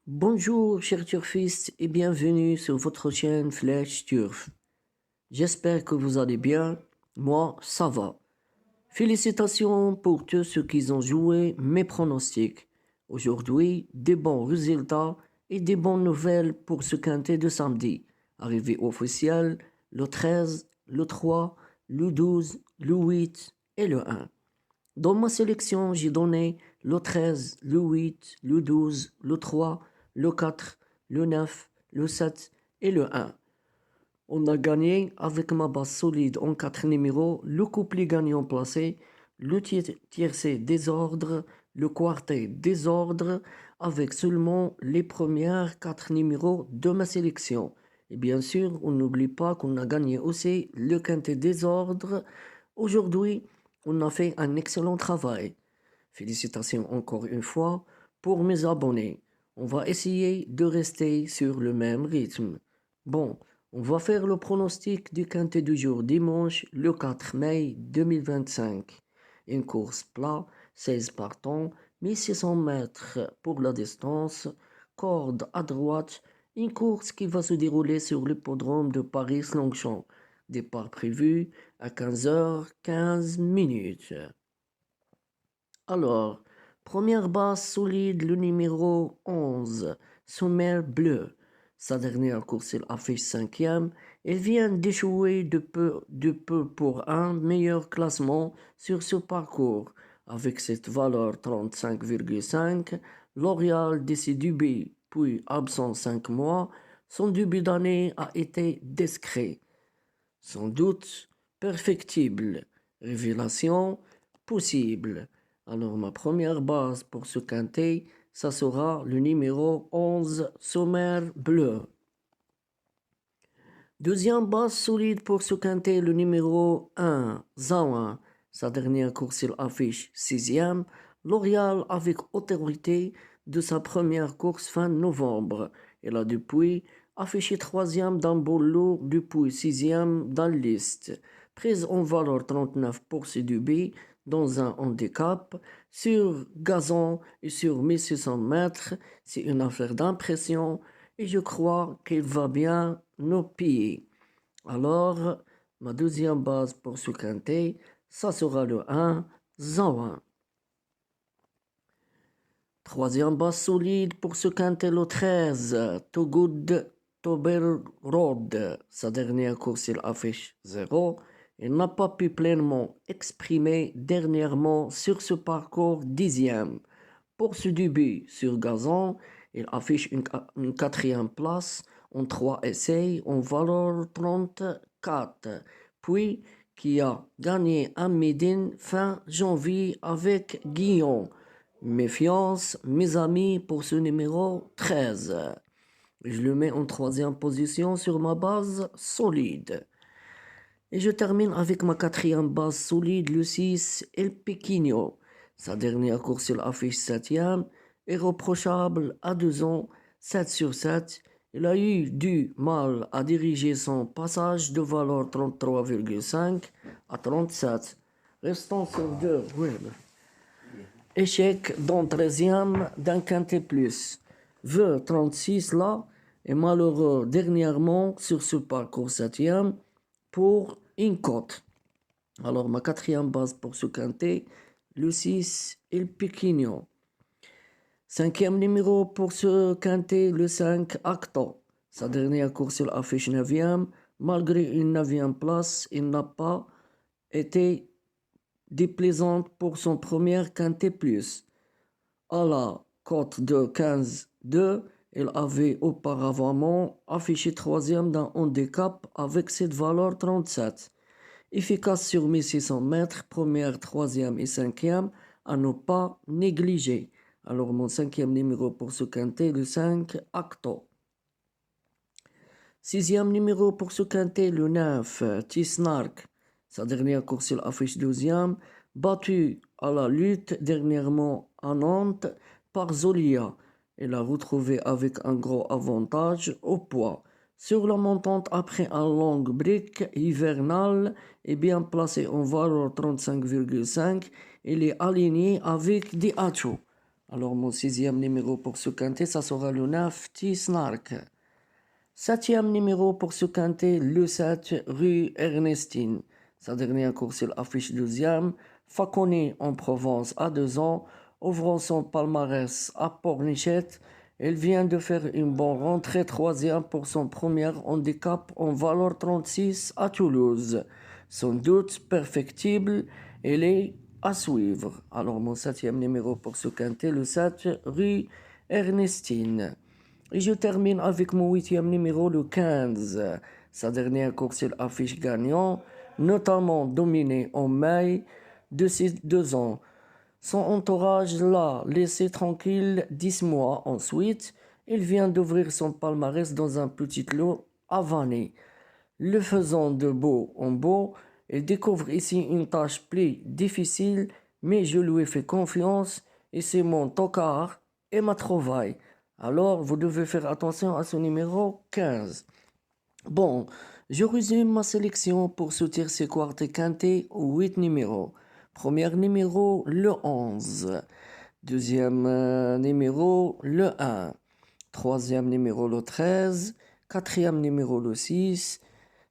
Bonjour, chers turfistes, et bienvenue sur votre chaîne Flèche Turf. J'espère que vous allez bien. Moi, ça va. Félicitations pour tous ceux qui ont joué mes pronostics. Aujourd'hui, des bons résultats et des bonnes nouvelles pour ce quintet de samedi. Arrivé officiel le 13, le 3, le 12, le 8 et le 1. Dans ma sélection, j'ai donné le 13, le 8, le 12, le 3, le 4, le 9, le 7 et le 1. On a gagné avec ma base solide en 4 numéros, le couplet gagnant placé, le tiercé désordre, le quartet désordre, avec seulement les premières 4 numéros de ma sélection. Et bien sûr, on n'oublie pas qu'on a gagné aussi le quintet désordre. Aujourd'hui, on a fait un excellent travail. Félicitations encore une fois pour mes abonnés. On va essayer de rester sur le même rythme. Bon, on va faire le pronostic du quintet du jour dimanche, le 4 mai 2025. Une course plat, 16 partants, 1600 mètres pour la distance, corde à droite, une course qui va se dérouler sur l'hippodrome de Paris-Longchamp. Départ prévu à 15h15. Alors, première base solide, le numéro 11, Sommaire Bleu. Sa dernière course, il affiche 5e. Elle vient d'échouer de peu pour un meilleur classement sur ce parcours. Avec cette valeur 35,5, L'Oréal de ses débuts, puis absent 5 mois, son début d'année a été discret. Sans doute perfectible. Révélation possible. Alors ma première base pour ce quintet, ça sera le numéro 11, Sommaire Bleu. Deuxième base solide pour ce quintet, le numéro 1, Zawa. Sa dernière course, il affiche 6e. L'Oréal avec autorité de sa première course fin novembre. Il a depuis affiché 3e dans Bolo, depuis 6e dans la liste. Prise en valeur 39 pour ses débuts dans un handicap, sur gazon et sur 1600 mètres. C'est une affaire d'impression et je crois qu'il va bien nous piller. Alors, ma deuxième base pour ce quintet, ça sera le 1, Zawa. Troisième base solide pour ce quintet, le 13, Togood Toberrod. Sa dernière course, il affiche 0. Il n'a pas pu pleinement exprimer dernièrement sur ce parcours 10e. Pour ce début sur gazon, il affiche une 4e place en 3 essais en valeur 34. Puis, qui a gagné un Médine fin janvier avec Guillaume. Méfiance, mes amis, pour ce numéro 13. Je le mets en 3e position sur ma base solide. Et je termine avec ma 4e base solide, le 6, El Pequeño. Sa dernière course, il affiche 7e, irréprochable à 2 ans, 7 sur 7. Il a eu du mal à diriger son passage de valeur 33,5 à 37. Restant sur 2, échec dans 13e d'un quintet plus. Vœu 36 là, et malheureux dernièrement sur ce parcours 7e pour une cote. Alors ma 4e base pour ce quintet, le 6, El Pequeño. 5e numéro pour ce quintet, le 5, Acto. Sa dernière course, il affiche 9e. Malgré une 9e place, il n'a pas été déplaisante pour son premier quintet plus. À la cote de 15-2, il avait auparavant affiché 3e dans handicap avec cette valeur 37. Efficace sur 1600 mètres, première, 3e et 5e, à ne pas négliger. Alors mon 5e numéro pour ce quintet, le 5, Acto. 6e numéro pour ce quintet, le 9, Tisnark. Sa dernière course, il affiche 12e, battu à la lutte dernièrement à Nantes par Zolia. Il a retrouvé avec un gros avantage au poids. Sur la montante, après un long break hivernal et bien placé en valeur 35,5, il est aligné avec Diacho. Alors, mon sixième numéro pour ce quintet, ça sera le 9, T-Snark. Septième numéro pour ce quintet, le 7, rue Ernestine. Sa dernière course, il affiche deuxième. Faconnet en Provence à 2 ans, ouvrant son palmarès à Pornichette. Il vient de faire une bonne rentrée, troisième pour son premier handicap en valeur 36 à Toulouse. Sans doute perfectible, il est à suivre. Alors mon septième numéro pour ce quintet, le 7, rue Ernestine. Et je termine avec mon huitième numéro, le 15. Sa dernière course, il affiche gagnant, notamment dominé en mai de ses 2 ans. Son entourage l'a laissé tranquille 10 mois ensuite. Il vient d'ouvrir son palmarès dans un petit lot à Vannes. Le faisant de beau en beau, il découvre ici une tâche plus difficile, mais je lui fais confiance et c'est mon tocard et ma trouvaille. Alors, vous devez faire attention à ce numéro 15. Bon, je résume ma sélection pour ce tiercé quartet quintet aux 8 numéros. Premier numéro, le 11. Deuxième numéro, le 1. Troisième numéro, le 13. Quatrième numéro, le 6.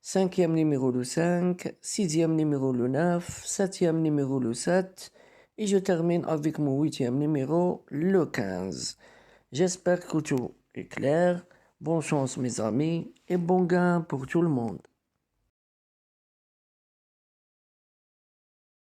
Cinquième numéro, le 5. Sixième numéro, le 9. Septième numéro, le 7. Et je termine avec mon huitième numéro, le 15. J'espère que tout est clair. Bonne chance mes amis et bon gain pour tout le monde.